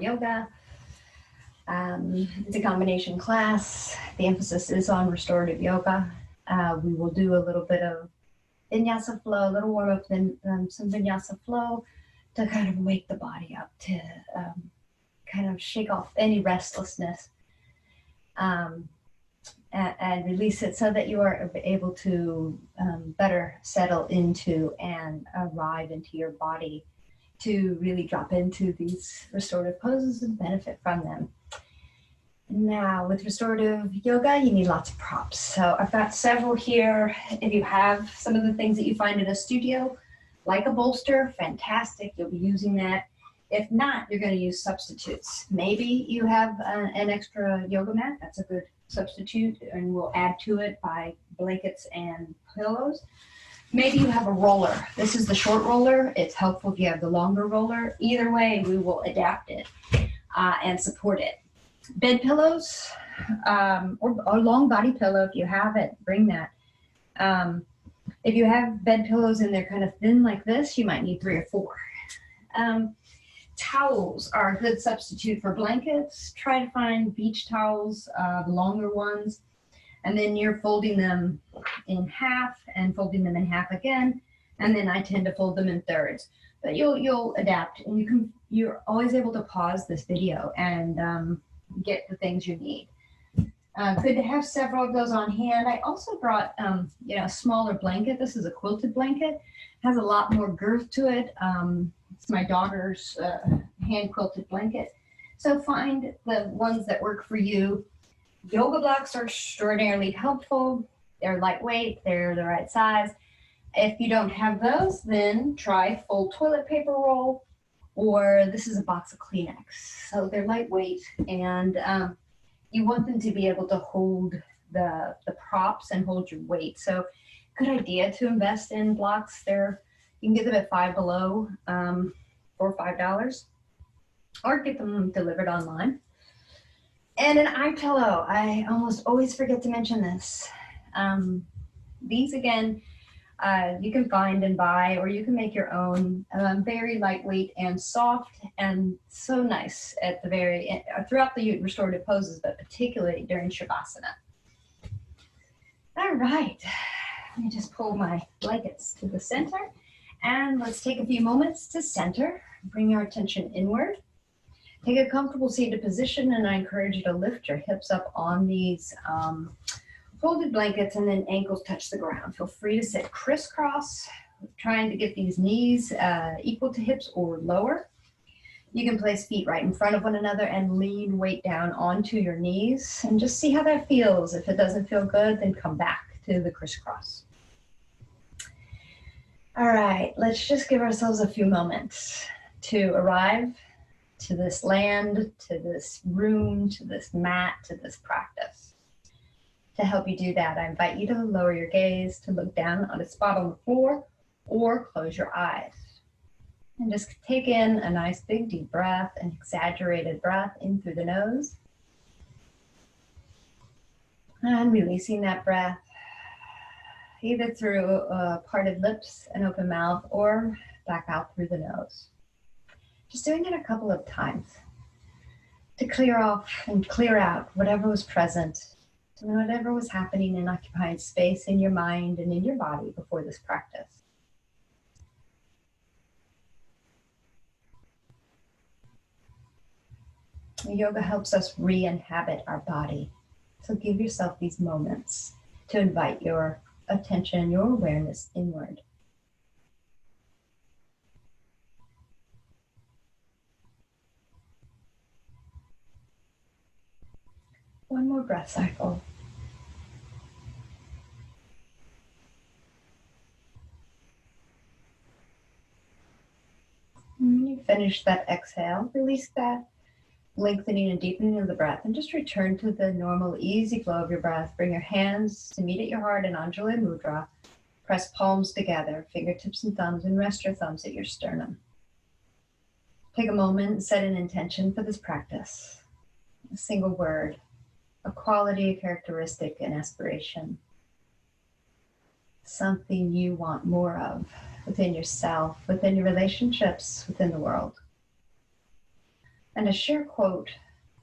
yoga. It's a combination class. The emphasis is on restorative yoga. We will do a little bit of vinyasa flow, a little warm up, then some vinyasa flow to kind of wake the body up, to kind of shake off any restlessness and release it so that you are able to better settle into and arrive into your body to really drop into these restorative poses and benefit from them. Now, with restorative yoga, you need lots of props. So I've got several here. If you have some of the things that you find in a studio, like a bolster, fantastic, you'll be using that. If not, you're going to use substitutes. Maybe you have an extra yoga mat. That's a good substitute, and we'll add to it by blankets and pillows. Maybe you have a roller. This is the short roller. It's helpful if you have the longer roller. Either way, we will adapt it and support it. Bed pillows or long body pillow, if you have it, bring that. If you have bed pillows and they're kind of thin like this, you might need 3 or 4. Towels are a good substitute for blankets. Try to find beach towels, the longer ones, and then you're folding them in half and folding them in half again, and then I tend to fold them in thirds. But you'll adapt, and you're always able to pause this video and get the things you need. Good to have several of those on hand. I also brought a smaller blanket. This is a quilted blanket. It has a lot more girth to it. It's my daughter's hand quilted blanket. So find the ones that work for you. Yoga blocks are extraordinarily helpful. They're lightweight, they're the right size. If you don't have those, then try full toilet paper roll, or this is a box of Kleenex. So they're lightweight, and you want them to be able to hold the props and hold your weight. So good idea to invest in blocks. You can get them at Five Below for $5, or get them delivered online. And an eye pillow. I almost always forget to mention this. These, again, you can find and buy, or you can make your own. Very lightweight and soft, and so nice at the very throughout the restorative poses, but particularly during Shavasana. All right, let me just pull my blankets to the center, and let's take a few moments to center. Bring our attention inward. Take a comfortable seated position, and I encourage you to lift your hips up on these folded blankets, and then ankles touch the ground. Feel free to sit crisscross, trying to get these knees equal to hips or lower. You can place feet right in front of one another and lean weight down onto your knees, and just see how that feels. If it doesn't feel good, then come back to the crisscross. All right, let's just give ourselves a few moments to arrive to this land, to this room, to this mat, to this practice. To help you do that, I invite you to lower your gaze, to look down on a spot on the floor, or close your eyes. And just take in a nice big deep breath, an exaggerated breath in through the nose. And releasing that breath, either through parted lips and open mouth, or back out through the nose. Just doing it a couple of times to clear off and clear out whatever was present and whatever was happening and occupying space in your mind and in your body before this practice. Yoga helps us re-inhabit our body. So give yourself these moments to invite your attention, your awareness inward. One more breath cycle. When you finish that exhale, release that lengthening and deepening of the breath, and just return to the normal, easy flow of your breath. Bring your hands to meet at your heart in Anjali Mudra. Press palms together, fingertips and thumbs, and rest your thumbs at your sternum. Take a moment and set an intention for this practice. A single word, a quality, a characteristic, an aspiration. Something you want more of within yourself, within your relationships, within the world. And a share quote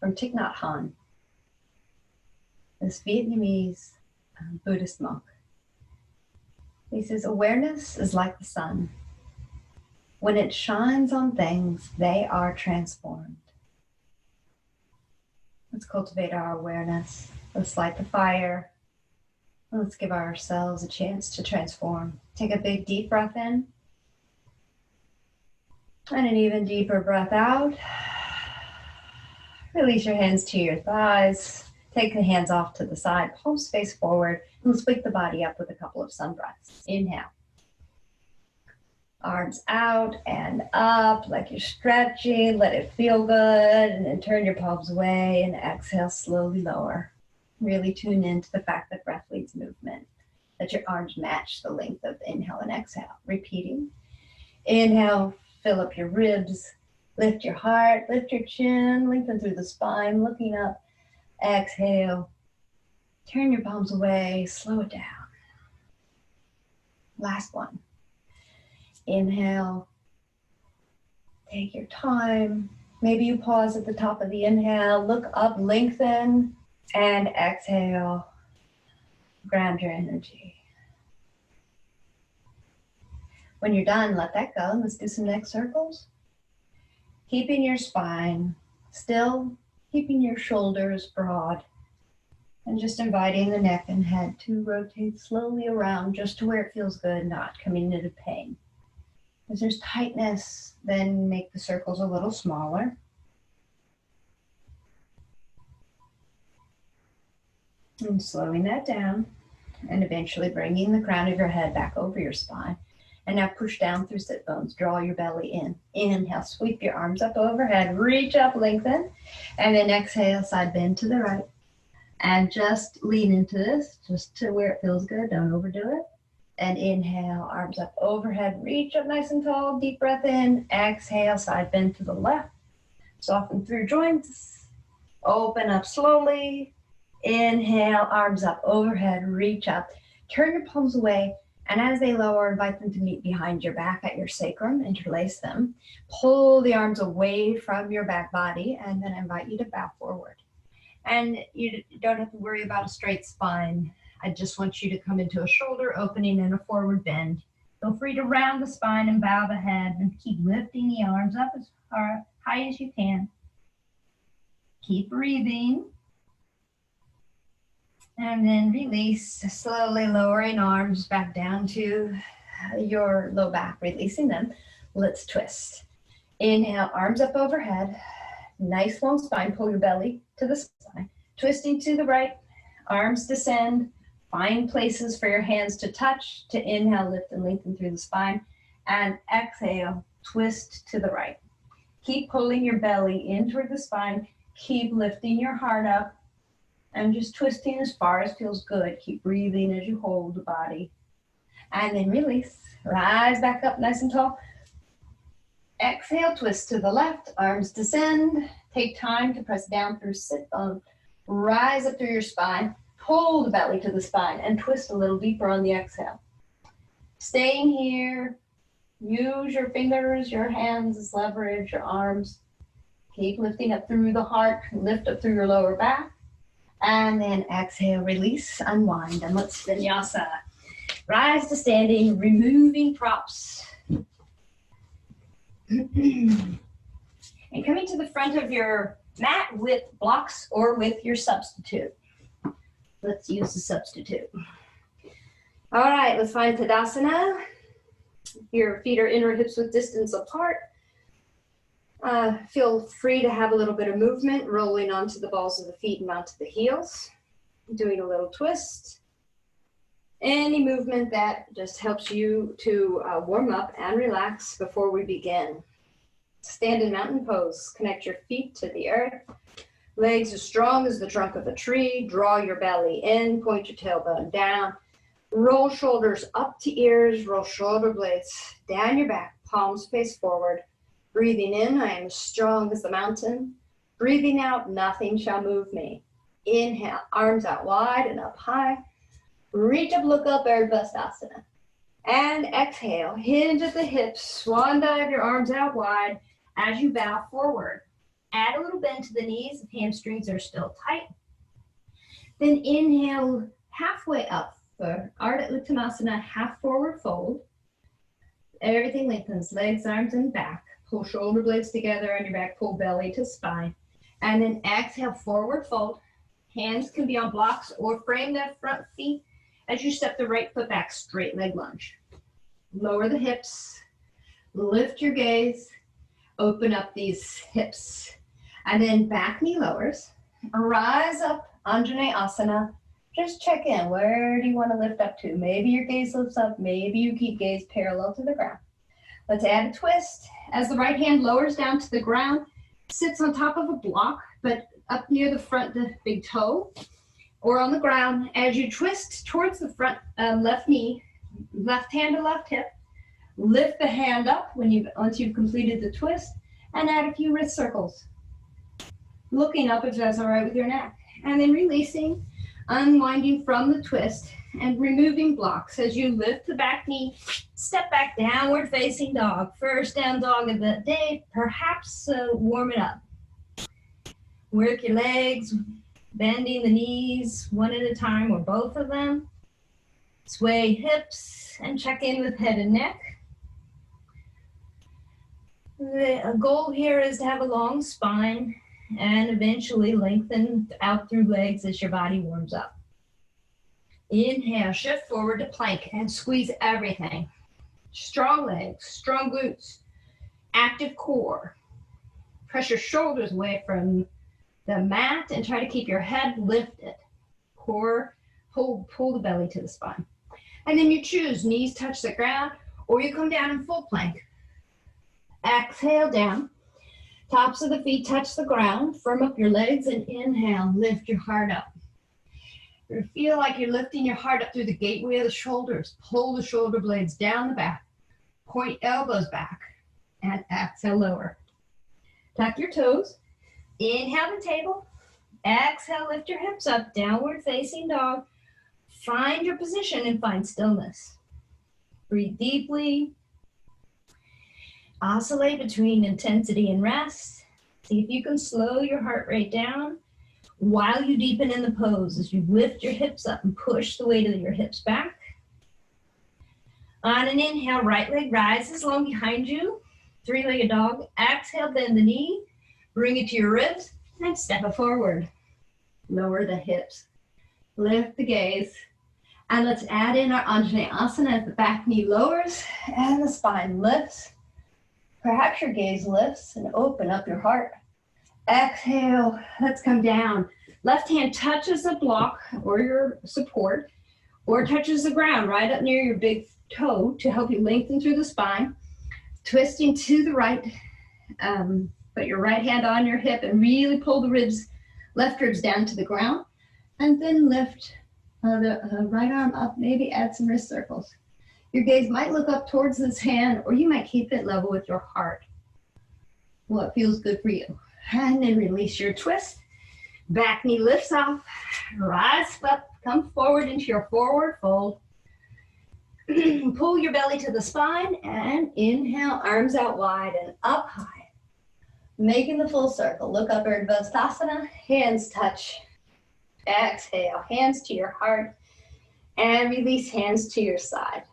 from Thich Nhat Hanh, this Vietnamese Buddhist monk. He says, awareness is like the sun. When it shines on things, they are transformed. Let's cultivate our awareness. Let's light the fire. Let's give ourselves a chance to transform. Take a big deep breath in. And an even deeper breath out. Release your hands to your thighs. Take the hands off to the side, palms face forward, and let's wake the body up with a couple of sun breaths. Inhale. Arms out and up like you're stretching. Let it feel good. And then turn your palms away and exhale, slowly lower. Really tune into the fact that breath leads movement, that your arms match the length of the inhale and exhale. Repeating. Inhale, fill up your ribs. Lift your heart, lift your chin, lengthen through the spine, looking up. Exhale. Turn your palms away, slow it down. Last one. Inhale. Take your time. Maybe you pause at the top of the inhale, look up, lengthen, and exhale. Ground your energy. When you're done, let that go. Let's do some neck circles. Keeping your spine still, keeping your shoulders broad, and just inviting the neck and head to rotate slowly around just to where it feels good, not coming into pain. If there's tightness, then make the circles a little smaller. And slowing that down, and eventually bringing the crown of your head back over your spine. And now push down through sit bones. Draw your belly in. Inhale, sweep your arms up overhead. Reach up, lengthen. And then exhale, side bend to the right. And just lean into this, just to where it feels good. Don't overdo it. And inhale, arms up overhead. Reach up nice and tall. Deep breath in. Exhale, side bend to the left. Soften through joints. Open up slowly. Inhale, arms up overhead. Reach up. Turn your palms away. And as they lower, invite them to meet behind your back at your sacrum. Interlace them. Pull the arms away from your back body, and then I invite you to bow forward. And you don't have to worry about a straight spine. I just want you to come into a shoulder opening and a forward bend. Feel free to round the spine and bow the head, and keep lifting the arms up as high as you can. Keep breathing. And then release, slowly lowering arms back down to your low back, releasing them. Let's twist. Inhale, arms up overhead. Nice long spine, pull your belly to the spine. Twisting to the right, arms descend. Find places for your hands to touch. To inhale, lift and lengthen through the spine. And exhale, twist to the right. Keep pulling your belly in toward the spine. Keep lifting your heart up. And just twisting as far as feels good. Keep breathing as you hold the body. And then release. Rise back up nice and tall. Exhale, twist to the left. Arms descend. Take time to press down through sit bone. Rise up through your spine. Pull the belly to the spine and twist a little deeper on the exhale. Staying here. Use your fingers, your hands as leverage, your arms. Keep lifting up through the heart. Lift up through your lower back. And then exhale, release, unwind, and let's vinyasa. Rise to standing, removing props. And coming to the front of your mat with blocks or with your substitute. Let's use the substitute. All right, let's find Tadasana. Your feet are inner hips width distance apart. Feel free to have a little bit of movement, rolling onto the balls of the feet and onto the heels. Doing a little twist. Any movement that just helps you to warm up and relax before we begin. Stand in mountain pose. Connect your feet to the earth. Legs as strong as the trunk of a tree. Draw your belly in. Point your tailbone down. Roll shoulders up to ears. Roll shoulder blades down your back. Palms face forward. Breathing in, I am as strong as the mountain. Breathing out, nothing shall move me. Inhale, arms out wide and up high. Reach up, look up, Urdhva. And exhale, hinge at the hips. Swan dive your arms out wide as you bow forward. At bend to the knees if hamstrings are still tight. Then inhale halfway up for Ardha Uttanasana, half forward fold. Everything lengthens, legs, arms, and back. Pull shoulder blades together on your back, pull belly to spine. And then exhale, forward fold. Hands can be on blocks or frame that front feet as you step the right foot back, straight leg lunge. Lower the hips, lift your gaze, open up these hips. And then back knee lowers, rise up, Anjaneyasana. Just check in, where do you want to lift up to? Maybe your gaze lifts up, maybe you keep gaze parallel to the ground. Let's add a twist. As the right hand lowers down to the ground, sits on top of a block, but up near the front, the big toe, or on the ground. As you twist towards the front left knee, left hand to left hip, lift the hand up once you've completed the twist, and add a few wrist circles. Looking up if that's all right with your neck. And then releasing, unwinding from the twist, and removing blocks as you lift the back knee, step back, downward facing dog. First down dog of the day, perhaps warm it up. Work your legs, bending the knees one at a time or both of them. Sway hips and check in with head and neck. The goal here is to have a long spine and eventually lengthen out through legs as your body warms up. Inhale, shift forward to plank and squeeze everything. Strong legs, strong glutes, active core. Press your shoulders away from the mat and try to keep your head lifted. Core, pull the belly to the spine. And then you choose, knees touch the ground, or you come down in full plank. Exhale down. Tops of the feet touch the ground. Firm up your legs and inhale, lift your heart up. You feel like you're lifting your heart up through the gateway of the shoulders. Pull the shoulder blades down the back. Point elbows back and exhale lower. Tuck your toes. Inhale the table. Exhale, lift your hips up, downward facing dog. Find your position and find stillness. Breathe deeply. Oscillate between intensity and rest. See if you can slow your heart rate down while you deepen in the pose as you lift your hips up and push the weight of your hips back. On an inhale, right leg rises long behind you. Three-legged dog. Exhale, bend the knee. Bring it to your ribs and step it forward. Lower the hips. Lift the gaze. And let's add in our Anjaneyasana as the back knee lowers and the spine lifts. Perhaps your gaze lifts and open up your heart. Exhale, let's come down. Left hand touches the block or your support, or touches the ground right up near your big toe to help you lengthen through the spine. Twisting to the right, put your right hand on your hip and really pull the ribs, left ribs down to the ground. And then lift the right arm up, maybe add some wrist circles. Your gaze might look up towards this hand, or you might keep it level with your heart. What feels good for you. And then release your twist. Back knee lifts off. Rise up, come forward into your forward fold. Pull your belly to the spine and inhale, arms out wide and up high. Making the full circle. Look up, Urdhva Sthasana, hands touch. Exhale, hands to your heart and release hands to your side.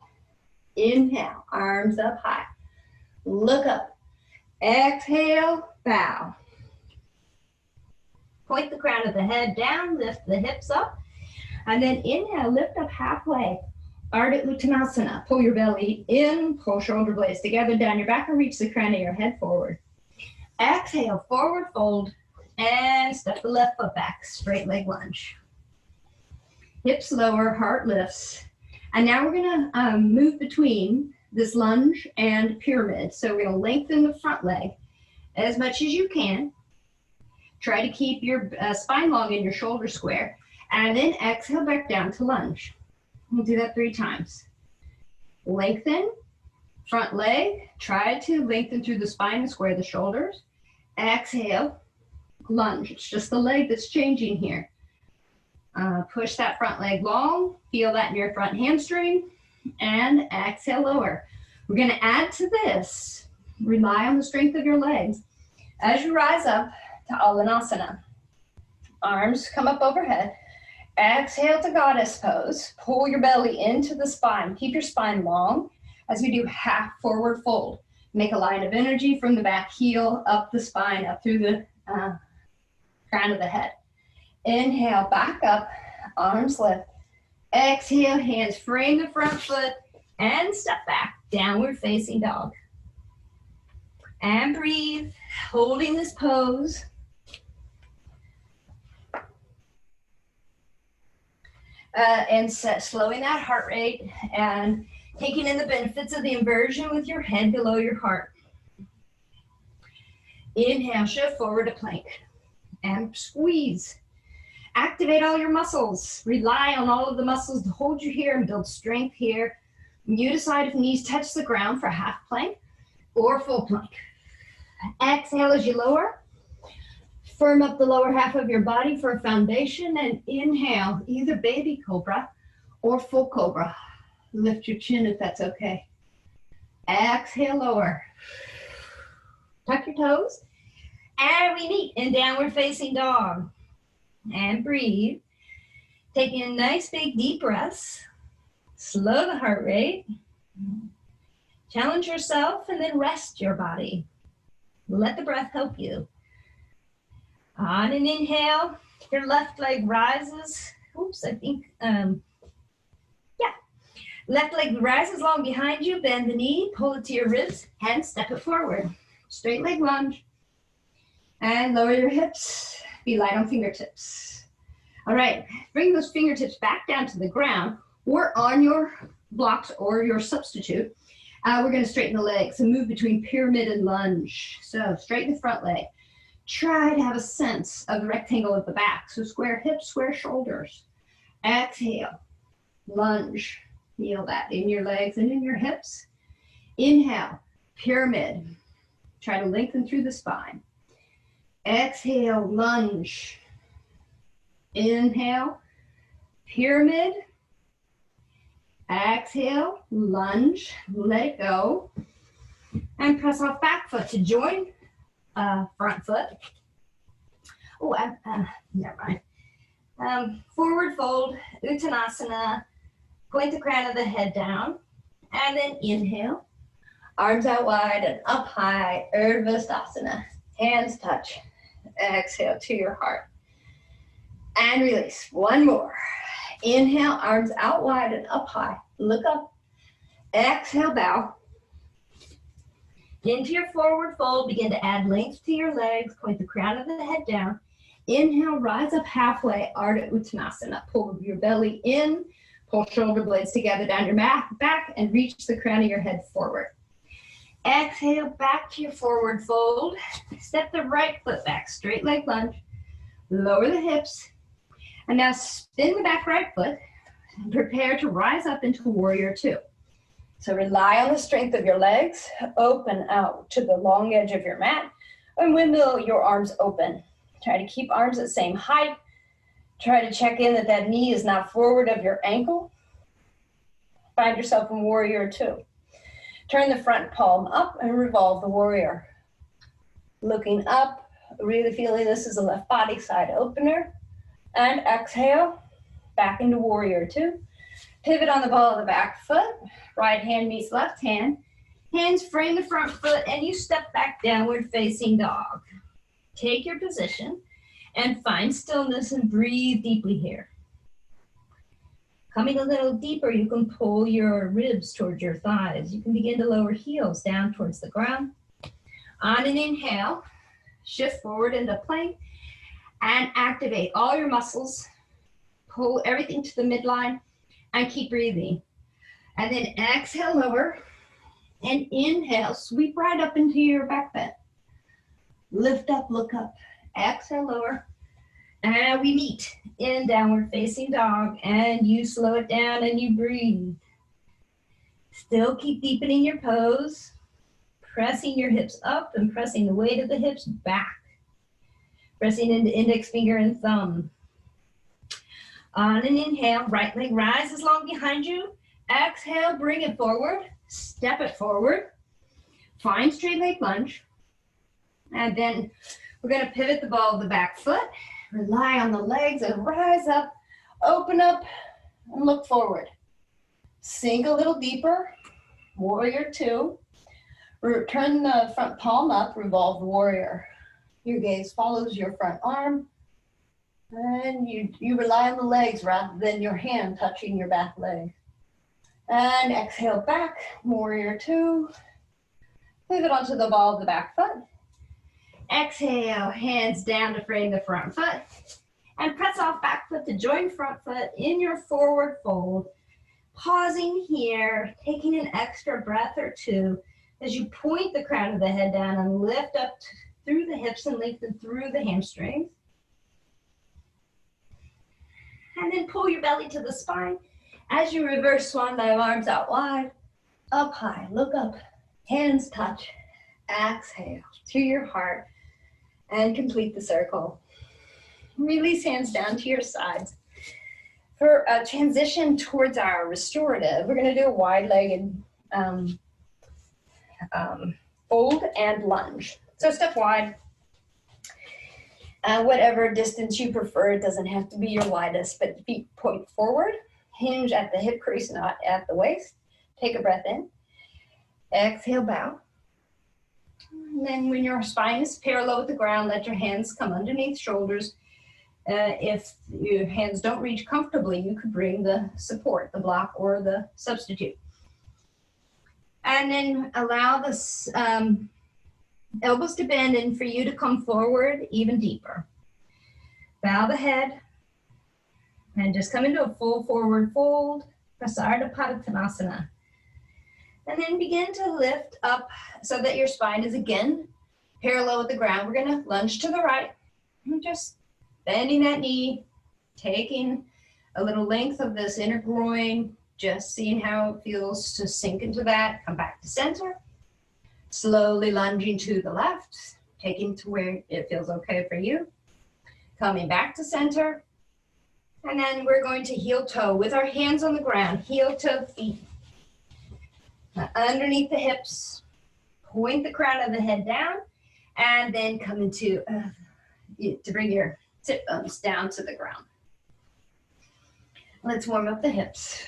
Inhale, arms up high. Look up. Exhale, bow. Point the crown of the head down, lift the hips up. And then inhale, lift up halfway. Ardha Uttanasana. Pull your belly in, pull shoulder blades together down your back and reach the crown of your head forward. Exhale, forward fold and step the left foot back, straight leg lunge. Hips lower, heart lifts. And now we're gonna move between this lunge and pyramid. So we're gonna lengthen the front leg as much as you can. Try to keep your spine long and your shoulders square. And then exhale back down to lunge. We'll do that 3 times. Lengthen, front leg. Try to lengthen through the spine and square the shoulders. Exhale, lunge. It's just the leg that's changing here. Push that front leg long. Feel that in your front hamstring. And exhale, lower. We're going to add to this. Rely on the strength of your legs. As you rise up, to Alanasana. Arms come up overhead. Exhale to goddess pose. Pull your belly into the spine. Keep your spine long as we do half forward fold. Make a line of energy from the back heel up the spine, up through the crown of the head. Inhale, back up, arms lift. Exhale, hands frame the front foot and step back, downward facing dog. And breathe, holding this pose. Slowing that heart rate and taking in the benefits of the inversion with your head below your heart. Inhale, shift forward to plank and squeeze. Activate all your muscles. Rely on all of the muscles to hold you here and build strength here. You decide if knees touch the ground for half plank or full plank. Exhale as you lower. Firm up the lower half of your body for a foundation, and inhale, either baby cobra or full cobra. Lift your chin if that's okay. Exhale, lower. Tuck your toes. And we meet in downward facing dog. And breathe. Taking nice big deep breaths. Slow the heart rate. Challenge yourself and then rest your body. Let the breath help you. On an inhale, your left leg rises. Oops, I think, Left leg rises long behind you, bend the knee, pull it to your ribs, and step it forward. Straight leg lunge. And lower your hips, be light on fingertips. All right, bring those fingertips back down to the ground or on your blocks or your substitute. We're gonna straighten the legs and move between pyramid and lunge. So straighten the front leg. Try to have a sense of the rectangle at the back. So square hips, square shoulders. Exhale, lunge. Feel that in your legs and in your hips. Inhale, pyramid. Try to lengthen through the spine. Exhale, lunge. Inhale, pyramid. Exhale, lunge. Let it go. And press off back foot to join front foot. Oh, never mind. Forward fold, Uttanasana. Point the crown of the head down, and then inhale. Arms out wide and up high, Urdhva. Hands touch. Exhale to your heart. And release. One more. Inhale, arms out wide and up high. Look up. Exhale, bow. Into your forward fold, begin to add length to your legs. Point the crown of the head down. Inhale, rise up halfway, Ardha Uttanasana. Pull your belly in. Pull shoulder blades together down your back and reach the crown of your head forward. Exhale, back to your forward fold. Step the right foot back, straight leg lunge. Lower the hips. And now spin the back right foot and prepare to rise up into warrior two. So rely on the strength of your legs. Open out to the long edge of your mat and windmill your arms open. Try to keep arms at the same height. Try to check in that knee is not forward of your ankle. Find yourself in warrior two. Turn the front palm up and revolve the warrior. Looking up, really feeling this is a left body side opener. And exhale, back into warrior two. Pivot on the ball of the back foot. Right hand meets left hand. Hands frame the front foot and you step back downward facing dog. Take your position and find stillness and breathe deeply here. Coming a little deeper, you can pull your ribs towards your thighs. You can begin to lower heels down towards the ground. On an inhale, shift forward into plank and activate all your muscles. Pull everything to the midline and keep breathing. And then exhale, lower, and inhale, sweep right up into your back bend. Lift up, look up. Exhale, lower, and we meet in downward facing dog, and you slow it down and you breathe. Still keep deepening your pose, pressing your hips up and pressing the weight of the hips back. Pressing into index finger and thumb. On an inhale, right leg rises long behind you. Exhale, bring it forward, step it forward. Find straight leg lunge, and then We're going to pivot the ball of the back foot, rely on the legs and rise up, open up, and look forward. Sink a little deeper, warrior two. Turn the front palm up, revolved warrior. Your gaze follows your front arm, and you rely on the legs rather than your hand touching your back leg. And exhale back, warrior two. Pivot onto the ball of the back foot. Exhale, hands down to frame the front foot. And press off back foot to join front foot in your forward fold. Pausing here, taking an extra breath or two as you point the crown of the head down and lift up through the hips and lengthen through the hamstrings. And then pull your belly to the spine. As you reverse swan dive, arms out wide, up high, look up, hands touch. Exhale to your heart and complete the circle. Release hands down to your sides. For a transition towards our restorative, we're going to do a wide-legged fold and lunge. So step wide. Whatever distance you prefer, it doesn't have to be your widest, but feet point forward. Hinge at the hip crease, not at the waist. Take a breath in. Exhale, bow. And then when your spine is parallel with the ground, let your hands come underneath shoulders. If your hands don't reach comfortably, you could bring the support, the block, or the substitute. And then allow the elbows to bend and for you to come forward even deeper. Bow the head and just come into a full forward fold, Prasarda Padottanasana. And then begin to lift up so that your spine is again parallel with the ground. We're going to lunge to the right and just bending that knee, taking a little length of this inner groin, just seeing how it feels to sink into that. Come back to center. Slowly lunging to the left, taking to where it feels okay for you. Coming back to center. And then we're going to heel toe with our hands on the ground, heel toe feet. Underneath the hips, point the crown of the head down, and then come into, to bring your sit bones down to the ground. Let's warm up the hips.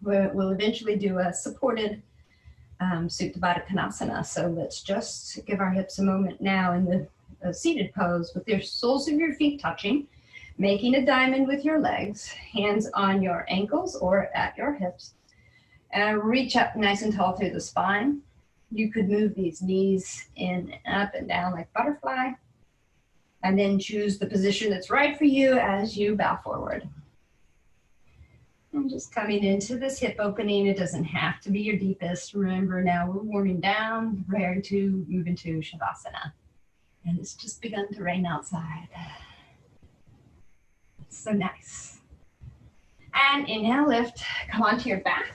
We'll eventually do a supported Supta Baddha Konasana. So let's just give our hips a moment now in the seated pose with your soles of your feet touching, making a diamond with your legs, hands on your ankles or at your hips. And reach up nice and tall through the spine. You could move these knees in, up and down like butterfly. And then choose the position that's right for you as you bow forward. And just coming into this hip opening. It doesn't have to be your deepest. Remember, now we're warming down, preparing to move into Shavasana. And it's just begun to rain outside. It's so nice. And inhale, lift, come onto your back.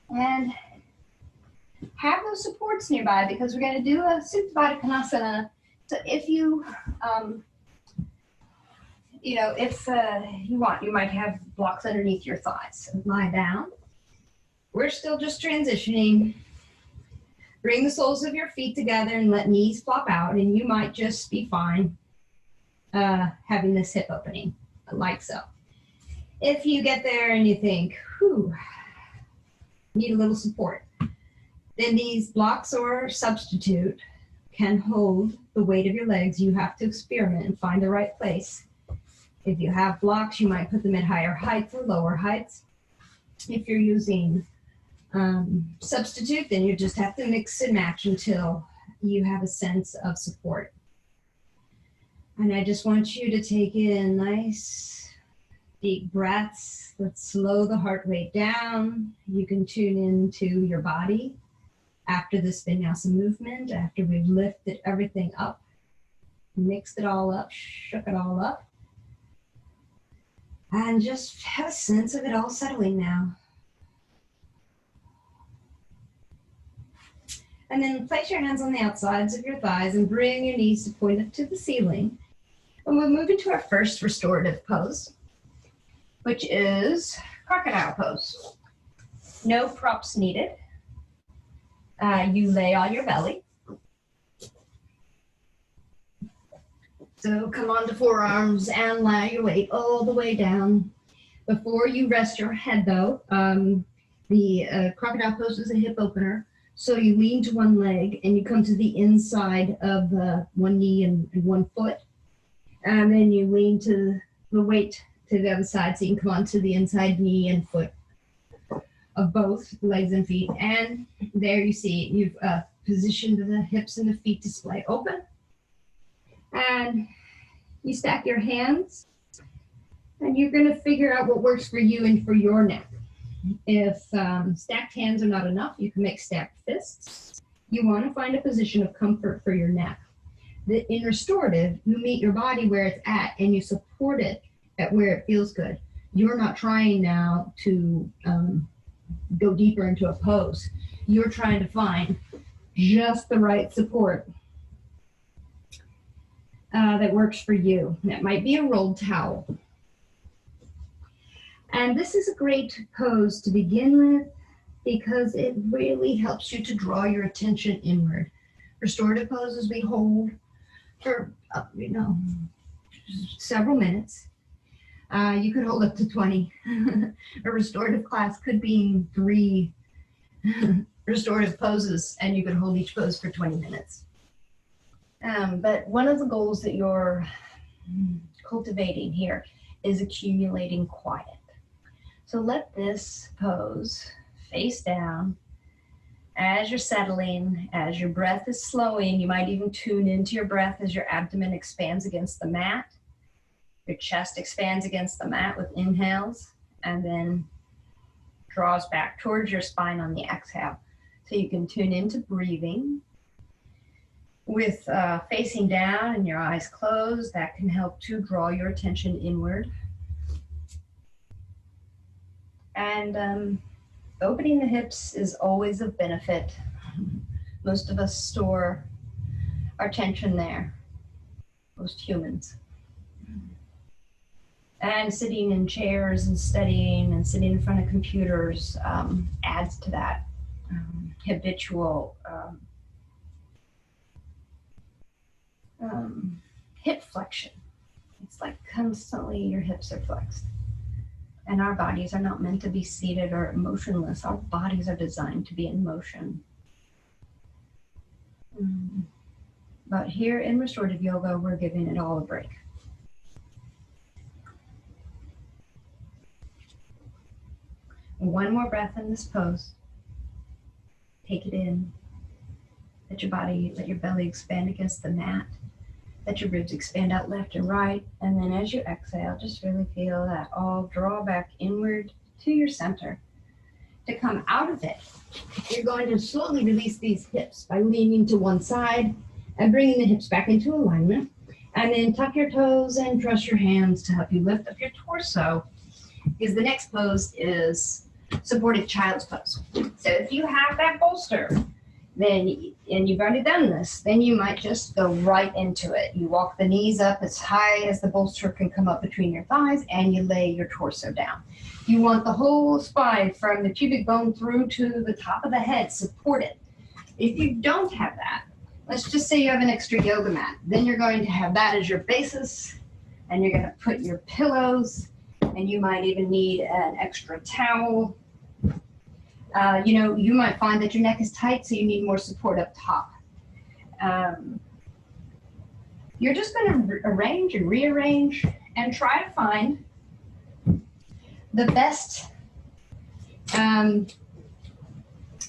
And have those supports nearby because we're going to do a Supta Baddha Konasana. So if you, if you want, you might have blocks underneath your thighs. So lie down. We're still just transitioning. Bring the soles of your feet together and let knees flop out. And you might just be fine having this hip opening, like so. If you get there and you think, whew, need a little support, then these blocks or substitute can hold the weight of your legs. You have to experiment and find the right place. If you have blocks, you might put them at higher heights or lower heights. If you're using substitute, then you just have to mix and match until you have a sense of support. And I just want you to take in nice deep breaths. Let's slow the heart rate down. You can tune into your body after this vinyasa movement, after we've lifted everything up, mixed it all up, shook it all up. And just have a sense of it all settling now. And then place your hands on the outsides of your thighs and bring your knees to point up to the ceiling. And we'll move into our first restorative pose, which is crocodile pose. No props needed. You lay on your belly. So come on to forearms and allow your weight all the way down. Before you rest your head, though, the crocodile pose is a hip opener. So you lean to one leg and you come to the inside of one knee and one foot. And then you lean to the weight to the other side so you can come onto the inside knee and foot of both legs and feet. And there you see you've positioned the hips and the feet to splay open. And you stack your hands and you're going to figure out what works for you and for your neck. If stacked hands are not enough, you can make stacked fists. You want to find a position of comfort for your neck. In restorative, you meet your body where it's at and you support it at where it feels good. You're not trying now to go deeper into a pose. You're trying to find just the right support that works for you. That might be a rolled towel. And this is a great pose to begin with because it really helps you to draw your attention inward. Restorative poses we hold for, several minutes. You could hold up to 20. A restorative class could be 3 restorative poses, and you could hold each pose for 20 minutes. But one of the goals that you're cultivating here is accumulating quiet. So let this pose face down as you're settling, as your breath is slowing. You might even tune into your breath as your abdomen expands against the mat. Your chest expands against the mat with inhales and then draws back towards your spine on the exhale. So you can tune into breathing with facing down and your eyes closed. That can help to draw your attention inward. And opening the hips is always of benefit. Most of us store our tension there, most humans. And sitting in chairs and studying and sitting in front of computers adds to that habitual hip flexion. It's like constantly your hips are flexed. And our bodies are not meant to be seated or motionless. Our bodies are designed to be in motion. But here in restorative yoga, we're giving it all a break. One more breath in this pose. Take it in. Let your belly expand against the mat. Let your ribs expand out left and right. And then as you exhale, just really feel that all draw back inward to your center. To come out of it, you're going to slowly release these hips by leaning to one side and bringing the hips back into alignment. And then tuck your toes and trust your hands to help you lift up your torso. Because the next pose is supported child's pose. So if you have that bolster, and you've already done this, then you might just go right into it. You walk the knees up as high as the bolster can come up between your thighs, and you lay your torso down. You want the whole spine from the pubic bone through to the top of the head supported. If you don't have that, let's just say you have an extra yoga mat, then you're going to have that as your basis, and you're going to put your pillows, and you might even need an extra towel. You might find that your neck is tight, so you need more support up top. You're just going to arrange and rearrange and try to find the best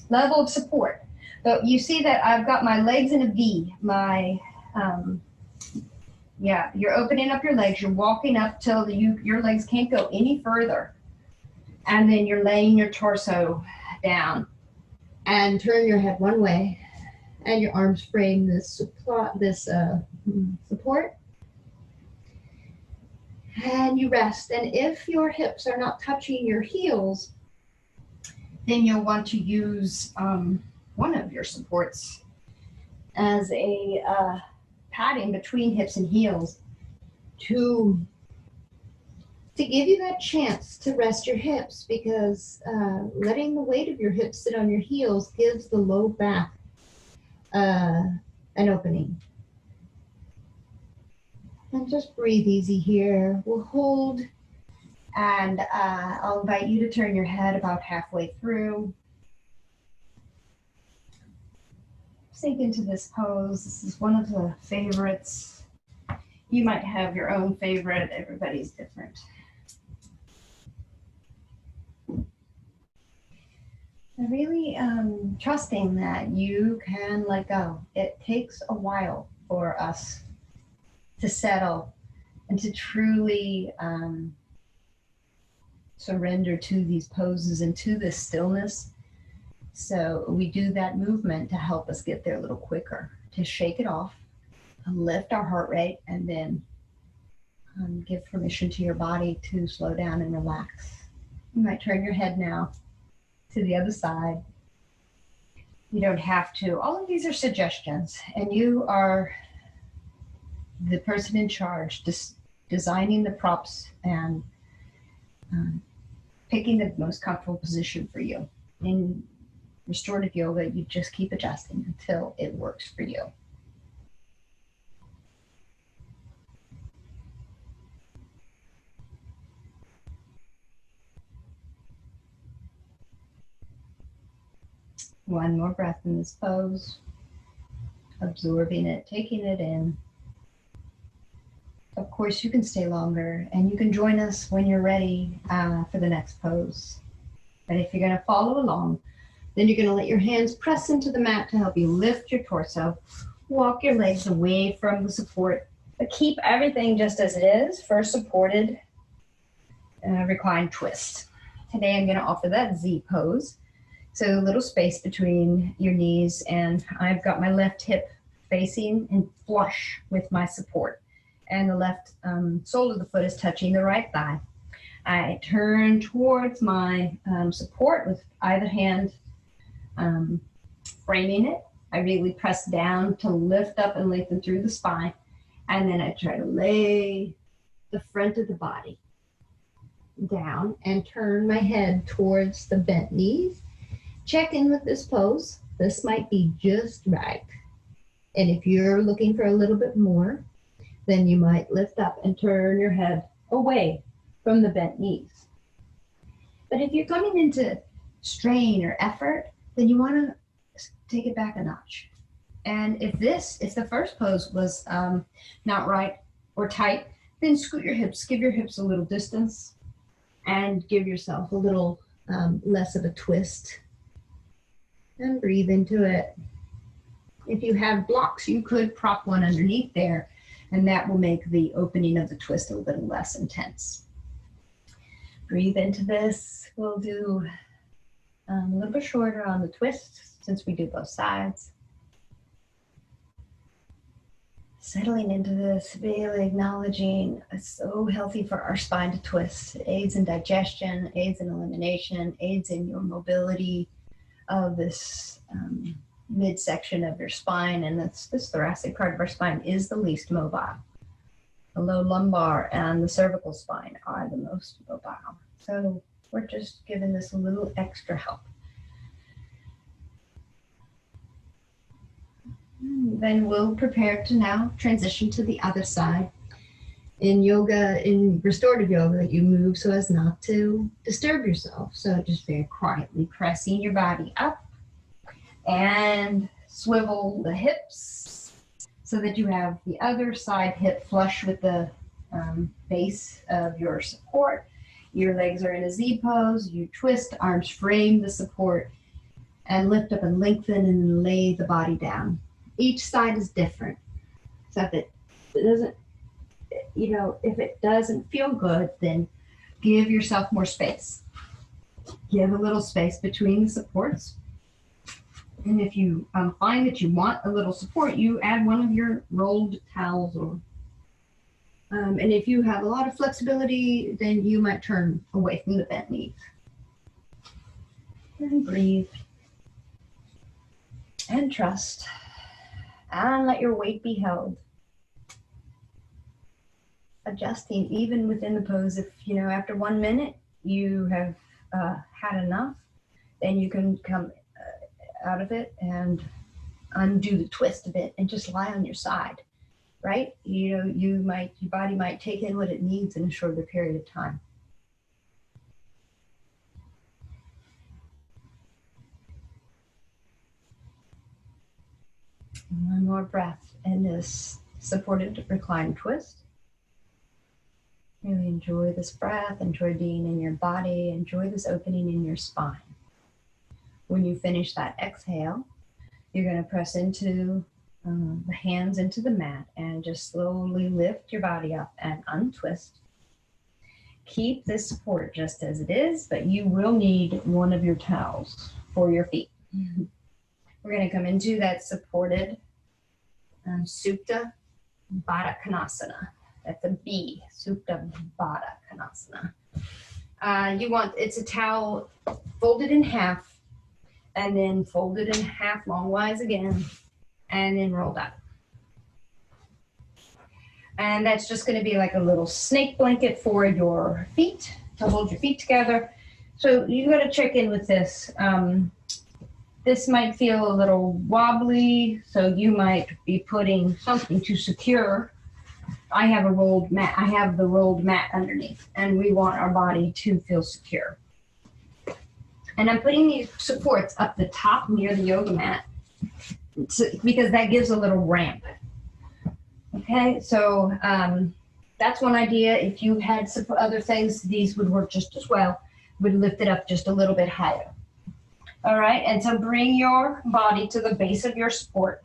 level of support. So you see that I've got my legs in a V. You're opening up your legs. You're walking up till your legs can't go any further. And then you're laying your torso down and turn your head one way, and your arms frame this support, and you rest. And if your hips are not touching your heels, then you'll want to use one of your supports as a padding between hips and heels to give you that chance to rest your hips, because letting the weight of your hips sit on your heels gives the low back an opening. And just breathe easy here. We'll hold, and I'll invite you to turn your head about halfway through. Sink into this pose. This is one of the favorites. You might have your own favorite. Everybody's different. I'm really trusting that you can let go. It takes a while for us to settle and to truly surrender to these poses and to this stillness. So we do that movement to help us get there a little quicker, to shake it off, lift our heart rate, and then give permission to your body to slow down and relax. You might turn your head now to the other side. You don't have to. All of these are suggestions, and you are the person in charge, designing the props and picking the most comfortable position for you. In restorative yoga, you just keep adjusting until it works for you. One more breath in this pose, absorbing it, taking it in. Of course, you can stay longer, and you can join us when you're ready for the next pose. And if you're going to follow along, then you're going to let your hands press into the mat to help you lift your torso. Walk your legs away from the support, but keep everything just as it is for supported reclined twist. Today I'm going to offer that Z pose. So a little space between your knees, and I've got my left hip facing and flush with my support. And the left sole of the foot is touching the right thigh. I turn towards my support with either hand framing it. I really press down to lift up and lengthen through the spine. And then I try to lay the front of the body down and turn my head towards the bent knees. Check in with this pose. This might be just right. And if you're looking for a little bit more, then you might lift up and turn your head away from the bent knees. But if you're coming into strain or effort, then you want to take it back a notch. And if the first pose was not right or tight, then scoot your hips, give your hips a little distance, and give yourself a little less of a twist. And breathe into it. If you have blocks, you could prop one underneath there, and that will make the opening of the twist a little less intense. Breathe into this. We'll do a little bit shorter on the twist since we do both sides. Settling into this, really acknowledging it's so healthy for our spine to twist. It aids in digestion, aids in elimination, aids in your mobility of this midsection of your spine, and this thoracic part of our spine is the least mobile. The low lumbar and the cervical spine are the most mobile. So we're just giving this a little extra help. Then we'll prepare to now transition to the other side. In yoga, in restorative yoga, you move so as not to disturb yourself. So just very quietly pressing your body up and swivel the hips so that you have the other side hip flush with the base of your support. Your legs are in a Z pose. You twist, arms frame the support, and lift up and lengthen and lay the body down. Each side is different. So if it doesn't, if it doesn't feel good, then give yourself more space. Give a little space between the supports. And if you find that you want a little support, you add one of your rolled towels, or and if you have a lot of flexibility, then you might turn away from the bent knees. And breathe. And trust. And let your weight be held. Adjusting even within the pose. If, after 1 minute you have had enough, then you can come out of it and undo the twist a bit and just lie on your side right? You know, your body might take in what it needs in a shorter period of time. One more breath in this supported recline twist. Really enjoy this breath, enjoy being in your body, enjoy this opening in your spine. When you finish that exhale, you're going to press into the hands into the mat and just slowly lift your body up and untwist. Keep this support just as it is, but you will need one of your towels for your feet. We're going to come into that supported Supta Baddha Konasana. That's a B, Supta Baddha Konasana. It's a towel folded in half and then folded in half longwise again and then rolled up. And that's just going to be like a little snake blanket for your feet to hold your feet together. So you got to check in with this. This might feel a little wobbly, so you might be putting something to secure. I have a rolled mat. I have the rolled mat underneath, and we want our body to feel secure. And I'm putting these supports up the top near the yoga mat because that gives a little ramp. Okay, so that's one idea. If you had some other things, these would work just as well. Would lift it up just a little bit higher. All right, and so bring your body to the base of your support.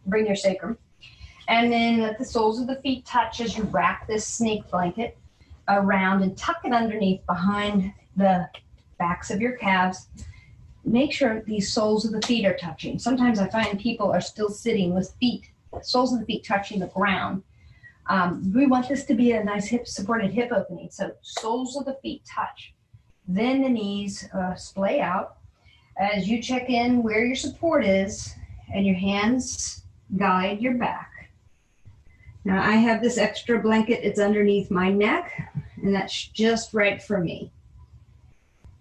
Bring your sacrum. And then let the soles of the feet touch as you wrap this snake blanket around and tuck it underneath behind the backs of your calves. Make sure these soles of the feet are touching. Sometimes I find people are still sitting with soles of the feet touching the ground. We want this to be a nice supported hip opening. So soles of the feet touch. Then the knees splay out as you check in where your support is and your hands guide your back. Now I have this extra blanket. It's underneath my neck, and that's just right for me.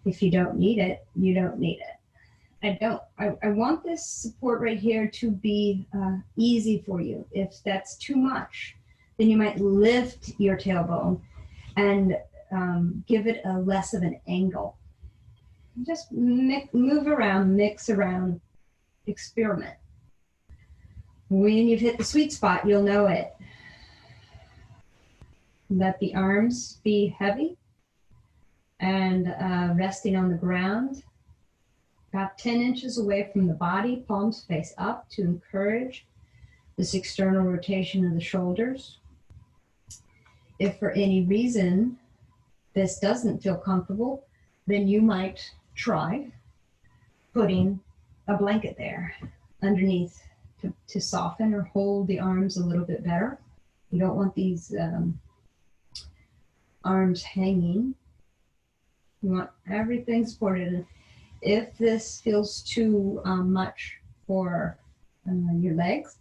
If you don't need it, you don't need it. I want this support right here to be easy for you. If that's too much, then you might lift your tailbone and give it a less of an angle. Just move around, mix around, experiment. When you've hit the sweet spot, you'll know it. Let the arms be heavy and resting on the ground, about 10 inches away from the body, palms face up to encourage this external rotation of the shoulders. If for any reason this doesn't feel comfortable, then you might try putting a blanket there underneath to soften or hold the arms a little bit better. You don't want these arms hanging. You want everything supported. If this feels too much for your legs,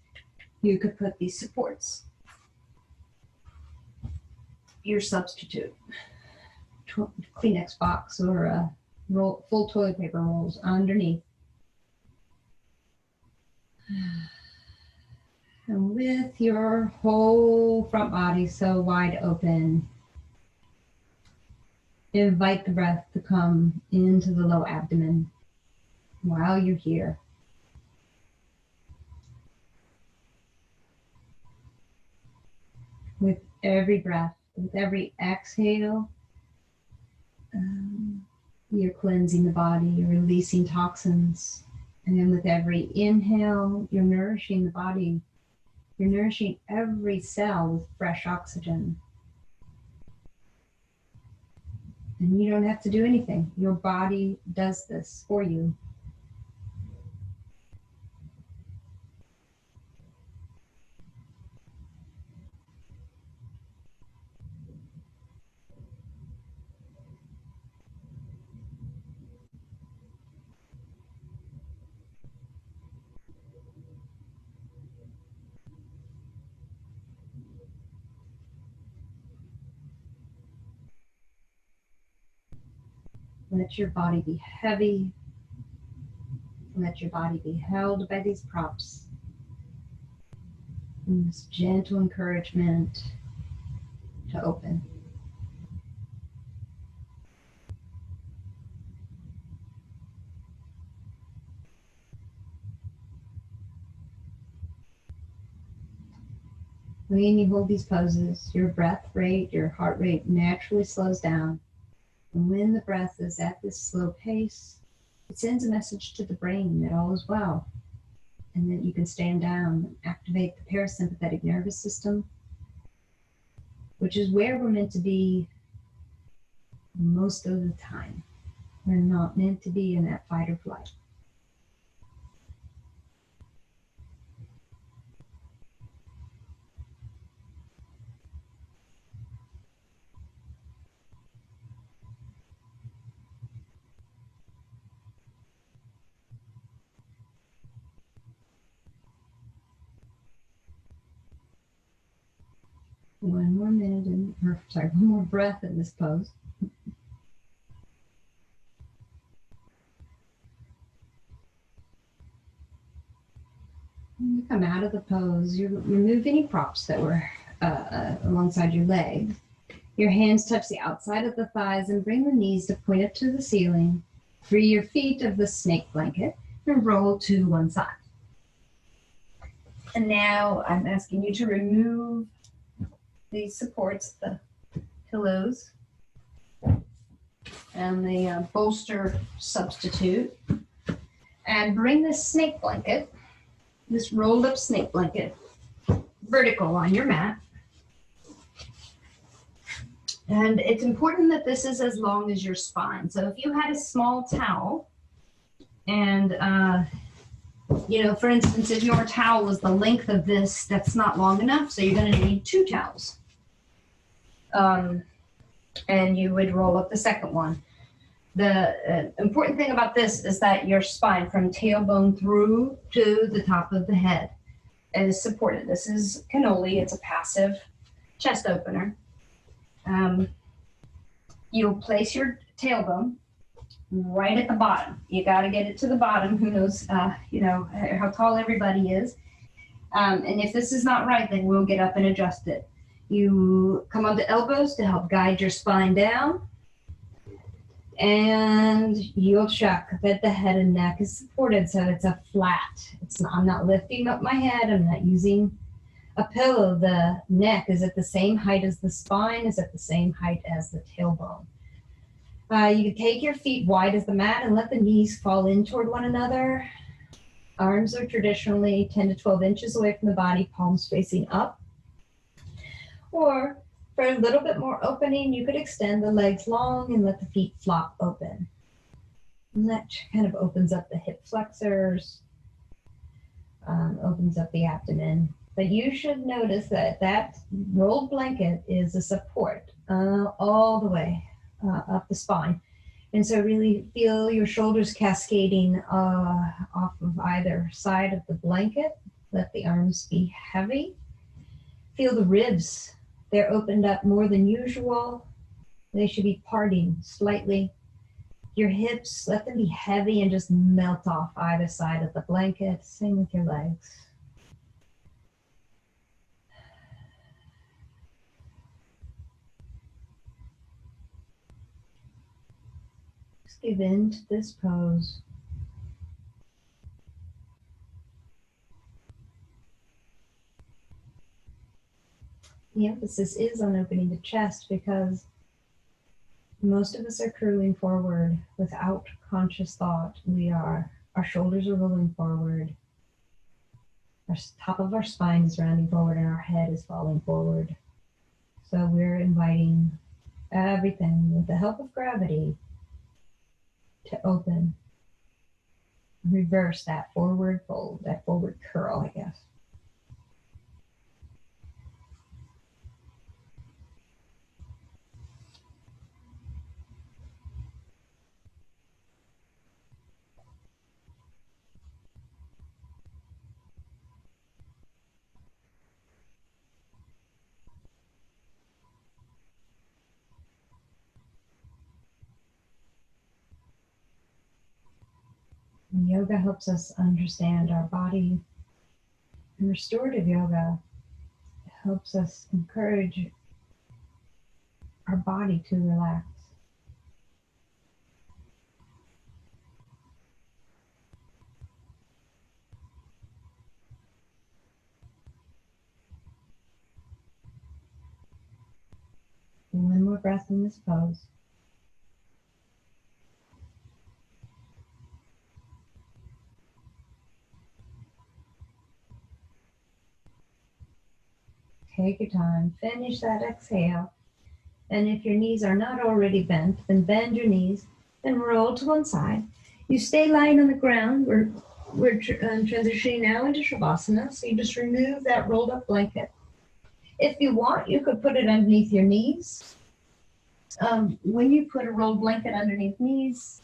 you could put these supports. Your substitute, Kleenex box or a full toilet paper rolls underneath. And with your whole front body so wide open, invite the breath to come into the low abdomen while you're here. With every breath, with every exhale, you're cleansing the body, you're releasing toxins. And then with every inhale, you're nourishing the body. You're nourishing every cell with fresh oxygen. And you don't have to do anything. Your body does this for you. Let your body be heavy. Let your body be held by these props. And this gentle encouragement to open. When you hold these poses, your breath rate, your heart rate naturally slows down. And when the breath is at this slow pace, it sends a message to the brain that all is well and that you can stand down and activate the parasympathetic nervous system, which is where we're meant to be most of the time. We're not meant to be in that fight or flight. One more minute one more breath in this pose. When you come out of the pose, you remove any props that were alongside your legs. Your hands touch the outside of the thighs and bring the knees to point up to the ceiling. Free your feet of the snake blanket and roll to one side. And now I'm asking you to remove these supports, the pillows and the bolster substitute, and bring this snake blanket, this rolled up snake blanket, vertical on your mat. And it's important that this is as long as your spine. So if you had a small towel and, for instance, if your towel was the length of this, that's not long enough. So you're going to need 2 towels. And you would roll up the second one. The important thing about this is that your spine from tailbone through to the top of the head is supported. This is cannoli. It's a passive chest opener. You'll place your tailbone right at the bottom. You got to get it to the bottom. Who knows, how tall everybody is. And if this is not right, then we'll get up and adjust it. You come onto elbows to help guide your spine down. And you'll check that the head and neck is supported so it's a flat. I'm not lifting up my head. I'm not using a pillow. The neck is at the same height as the spine, is at the same height as the tailbone. You can take your feet wide as the mat and let the knees fall in toward one another. Arms are traditionally 10 to 12 inches away from the body, palms facing up. Or for a little bit more opening, you could extend the legs long and let the feet flop open. And that kind of opens up the hip flexors, opens up the abdomen. But you should notice that rolled blanket is a support all the way up the spine. And so really feel your shoulders cascading off of either side of the blanket. Let the arms be heavy. Feel the ribs. They're opened up more than usual. They should be parting slightly. Your hips, let them be heavy and just melt off either side of the blanket. Same with your legs. Just give in to this pose. The emphasis is on opening the chest because most of us are curling forward without conscious thought. Our shoulders are rolling forward. Our top of our spine is rounding forward and our head is falling forward. So we're inviting everything with the help of gravity to open. Reverse that forward fold, that forward curl, I guess. Yoga helps us understand our body. And restorative yoga helps us encourage our body to relax. And one more breath in this pose. Take your time, finish that exhale. And if your knees are not already bent, then bend your knees and roll to one side. You stay lying on the ground. We're transitioning now into Shavasana. So you just remove that rolled up blanket. If you want, you could put it underneath your knees. When you put a rolled blanket underneath knees,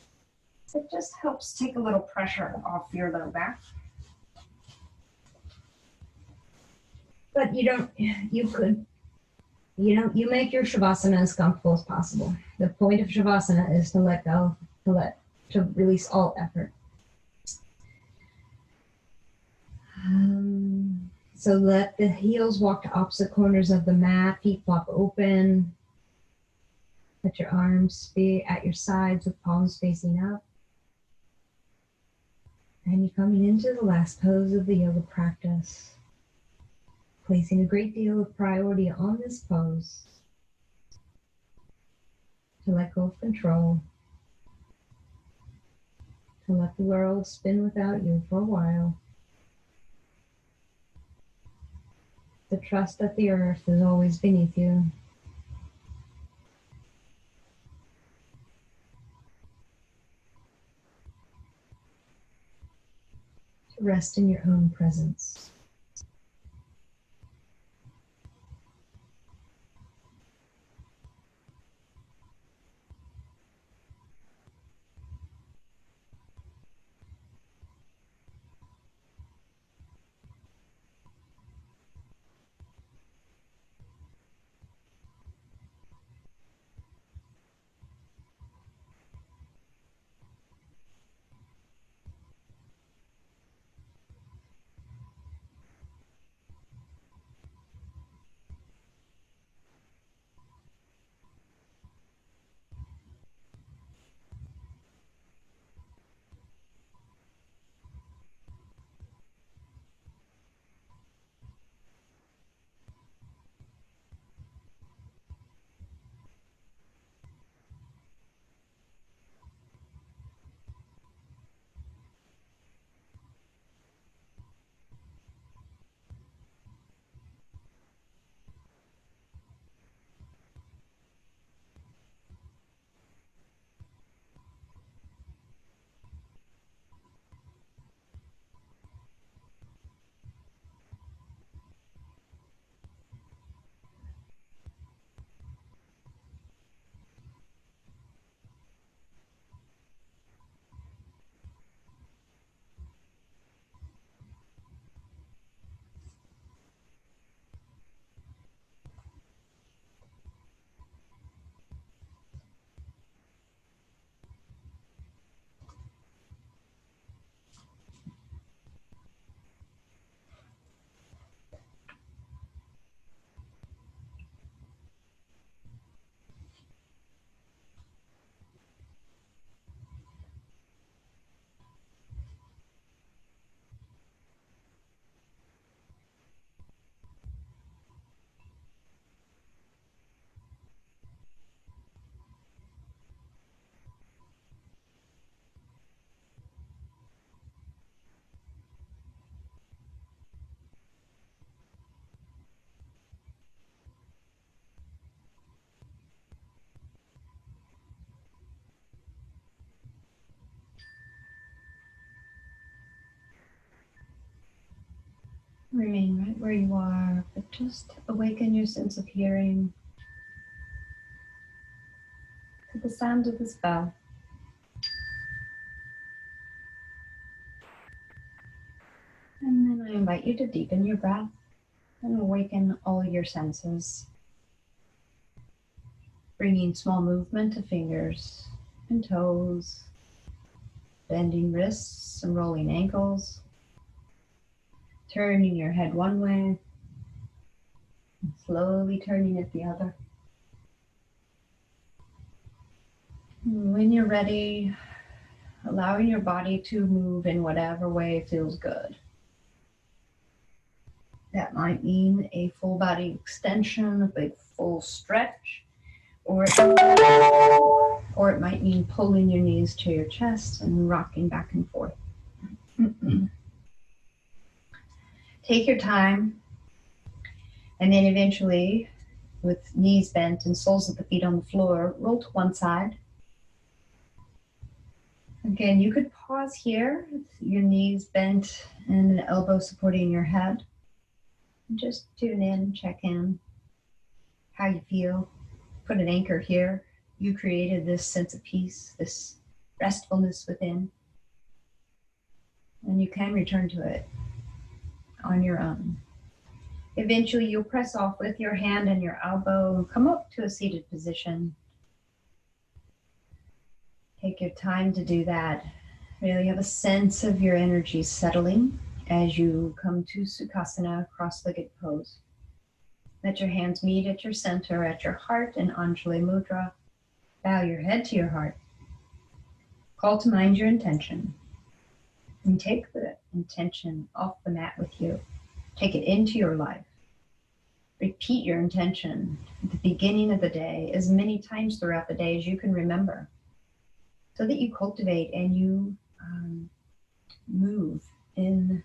it just helps take a little pressure off your low back. But you make your Shavasana as comfortable as possible. The point of Shavasana is to let go, to release all effort. So let the heels walk to opposite corners of the mat, feet flop open. Let your arms be at your sides with palms facing up. And you're coming into the last pose of the yoga practice, placing a great deal of priority on this pose to let go of control, to let the world spin without you for a while, to trust that the earth is always beneath you. To rest in your own presence. Remain right where you are, but just awaken your sense of hearing to the sound of this bell. And then I invite you to deepen your breath and awaken all your senses, bringing small movement to fingers and toes, bending wrists and rolling ankles, turning your head one way slowly turning at the other. When you're ready, allowing your body to move in whatever way feels good. That might mean a full body extension, a big full stretch, or it might mean pulling your knees to your chest and rocking back and forth. Take your time, and then eventually, with knees bent and soles of the feet on the floor, roll to one side. Again, you could pause here, with your knees bent and an elbow supporting your head. And just tune in, check in, how you feel. Put an anchor here. You created this sense of peace, this restfulness within. And you can return to it on your own. Eventually, you'll press off with your hand and your elbow and come up to a seated position. Take your time to do that. Really have a sense of your energy settling as you come to Sukhasana, cross-legged pose. Let your hands meet at your center, at your heart in Anjali Mudra. Bow your head to your heart. Call to mind your intention. And take the intention off the mat with you. Take it into your life. Repeat your intention at the beginning of the day as many times throughout the day as you can remember, so that you cultivate and you move in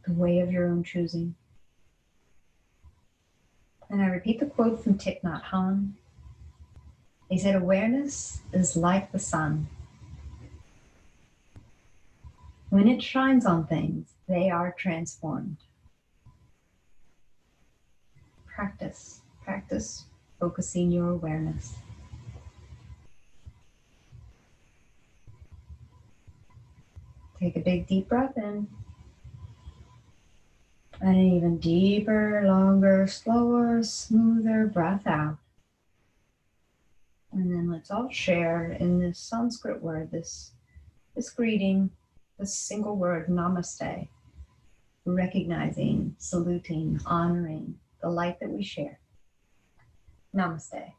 the way of your own choosing. And I repeat the quote from Thich Nhat Hanh. He said, "Awareness is like the sun. When it shines on things, they are transformed." Practice focusing your awareness. Take a big deep breath in. And an even deeper, longer, slower, smoother breath out. And then let's all share in this Sanskrit word, this greeting, this single word, namaste, recognizing, saluting, honoring the light that we share. Namaste.